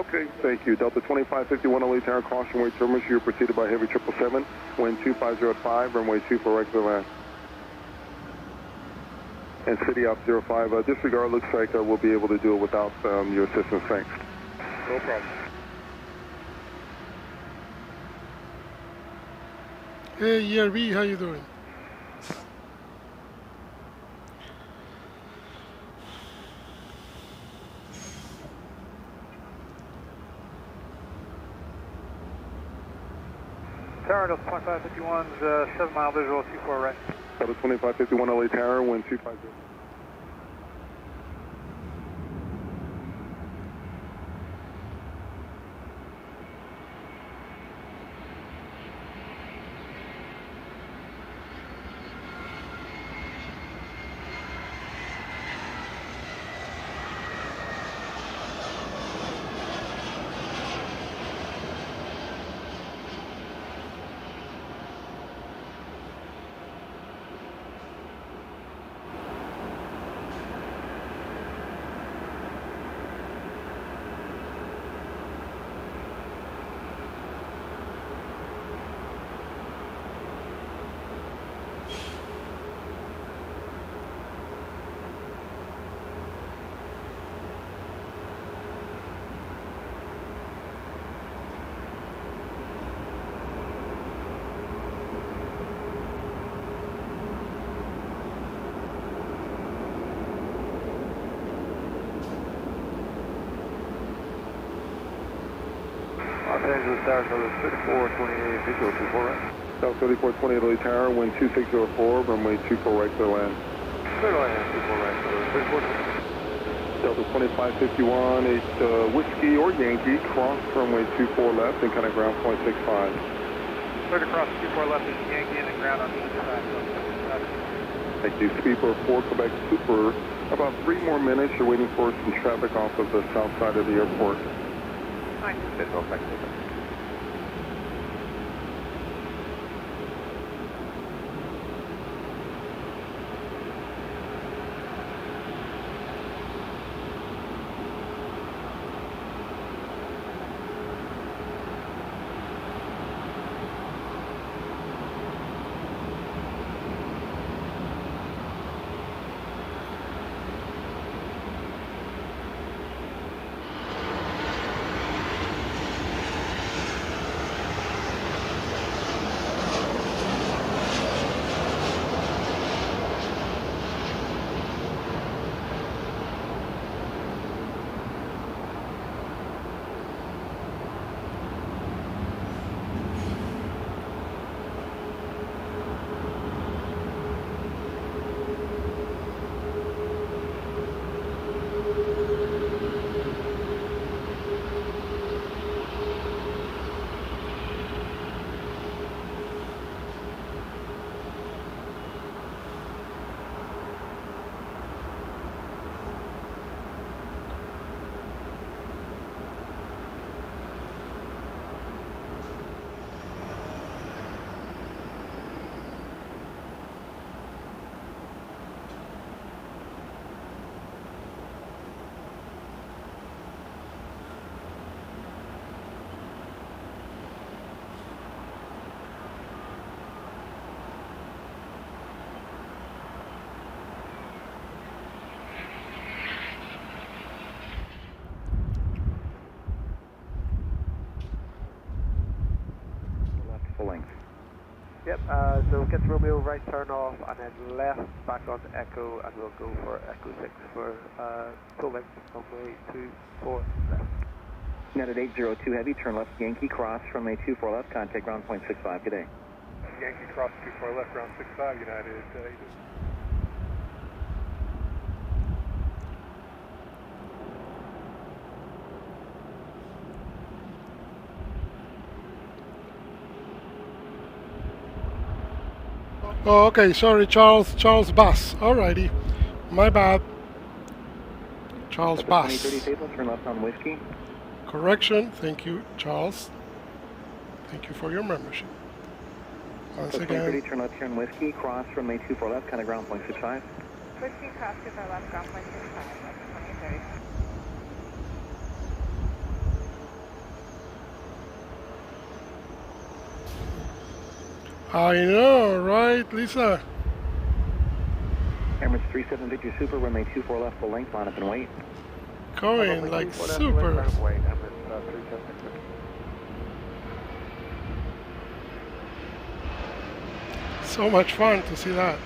Okay, thank you. Delta 2551 LA Tower, caution way terminus. You're preceded by heavy 777, wind 2505, runway 24 regular land. And City Op 05, disregard, looks like we'll be able to do it without your assistance, thanks. No problem. Hey, ERB, how you doing? Tower, Delta 2551's 7 mile visual, 24 right. Delta 2551 LA Tower, wind 250. Los Angeles Tower, Delta 3428 visual, 24 right. Delta 3428 LA Tower, wind 2604, runway 24 regular land. Clear land, 24 right, 3428. Delta 2551, 8 Whiskey or Yankee, cross runway 24 left and kind of ground point 65. Clear to cross 24 left is Yankee and then ground on each side. Thank you. Speedbird 4, Quebec Super. About 3 more minutes. You're waiting for some traffic off of the south side of the airport. Nice. Visual, thank you. Yep, so get Romeo right turn off and then left back onto Echo and we'll go for Echo 6 for full length runway 24 left. United 802 Heavy, turn left Yankee, cross runway 24 left, contact ground point 65, good day. Yankee cross 24 left, ground 65, United 8. Oh, okay, sorry, Charles Bass. Alrighty, my bad. Charles Bass. 2030 table, turn left on Whiskey. Correction, thank you, Charles. Thank you for your membership. Once again. 2030, turn left here on Whiskey, cross runway 24 left, kind of ground point 65. Whiskey cross 24 left, ground point 65, left 2030. I know, right, Lisa? Emirates 37 Victor Super, runway 24 left full length, line up and wait. Going like super. Wait, Emirates 37 Victor. So much fun to see that.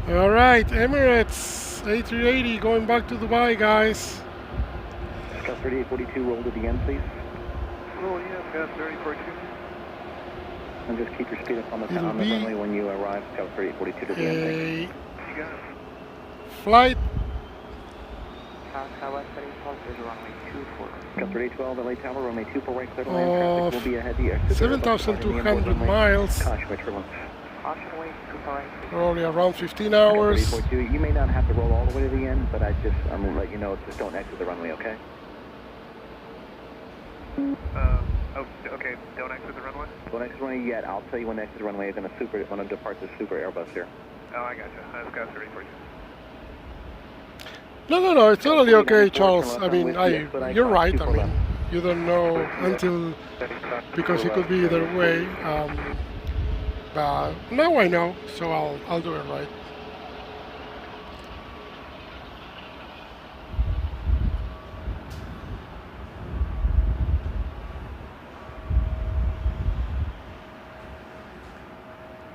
All right, Emirates A380 going back to Dubai, guys. Scout 3842, roll to the end, please. Roll, yeah, Scout 3842. And just keep your speed up on the It'll be runway when you arrive. Scout 3842 to the end, please. You got it. Flight Southwest heading positive, runway 24. Scout 3812, LA Tower, runway 24 right, clear to land. Traffic will be ahead the exit. 7,200 miles. Caution, wait for lunch. Caution, wait, 25. Probably around 15 hours. Scout 3842, you may not have to roll all the way to the end, but I'm going to let you know, just don't exit the runway, okay? Okay, don't exit the runway? Don't exit the runway yet. I'll tell you when to exit the runway. You're going to depart the Super Airbus here. Oh, I gotcha. I've got 3042. No, it's totally okay, Charles. I mean, you're right. I mean, you don't know until, because it could be either way. But now I know, so I'll do it right.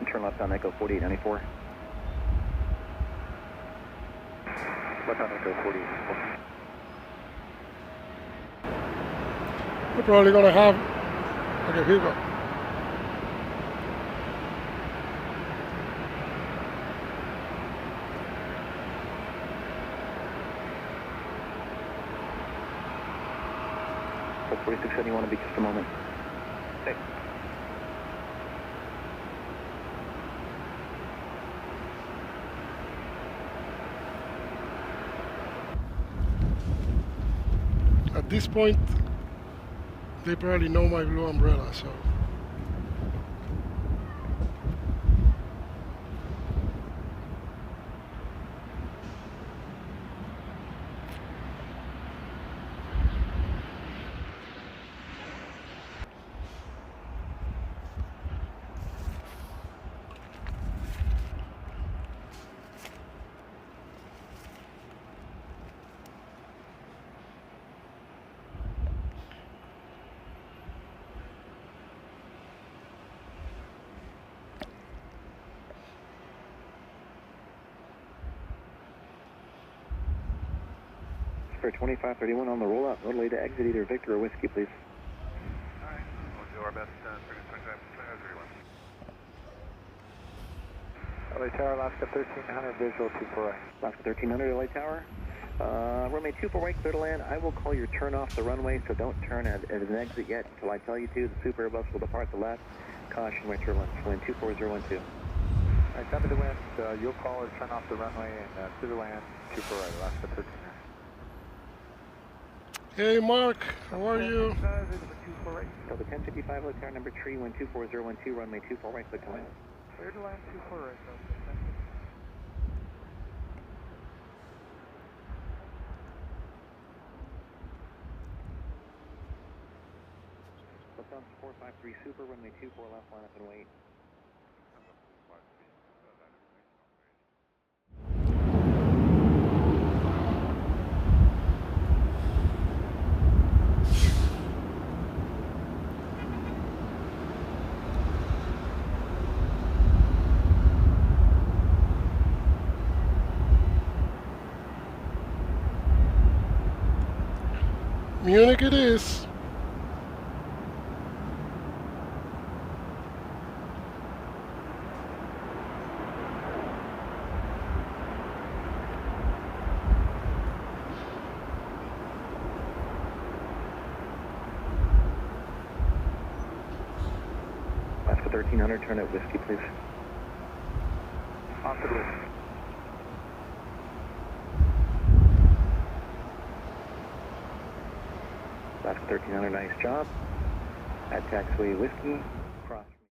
Turn left on Echo 4894. Left on Echo 4894. We're probably gonna have. Okay, here we go. Hold 4671 to be just a moment. Thanks. At this point, they probably know my blue umbrella, so. For 2531 on the rollout, roadway to exit either Victor or Whiskey, please. Alright, we'll do our best. 2531. LA Tower, Alaska 1300, visual 24 right. Alaska 1300, LA Tower. Runway 24 right, clear to land. I will call your turn off the runway, so don't turn at an exit yet until I tell you to. The Super Airbus will depart the left. Caution, right turbulence. Wind 24012. Alright, copy the wind. You'll call or turn off the runway and to the land, 24 right, Alaska 1300. Hey, Mark, how are you? So the 1055 LA Tower number 3, wind 24012, runway 24 right, clear to land. Clear to land, 24 right, Lufthansa 453 Super, runway 24 left, line up and wait. Munich it is. Alaska 1300, turn at Whiskey, please. Off the roof. Alaska 1300, nice job. At taxiway Whiskey,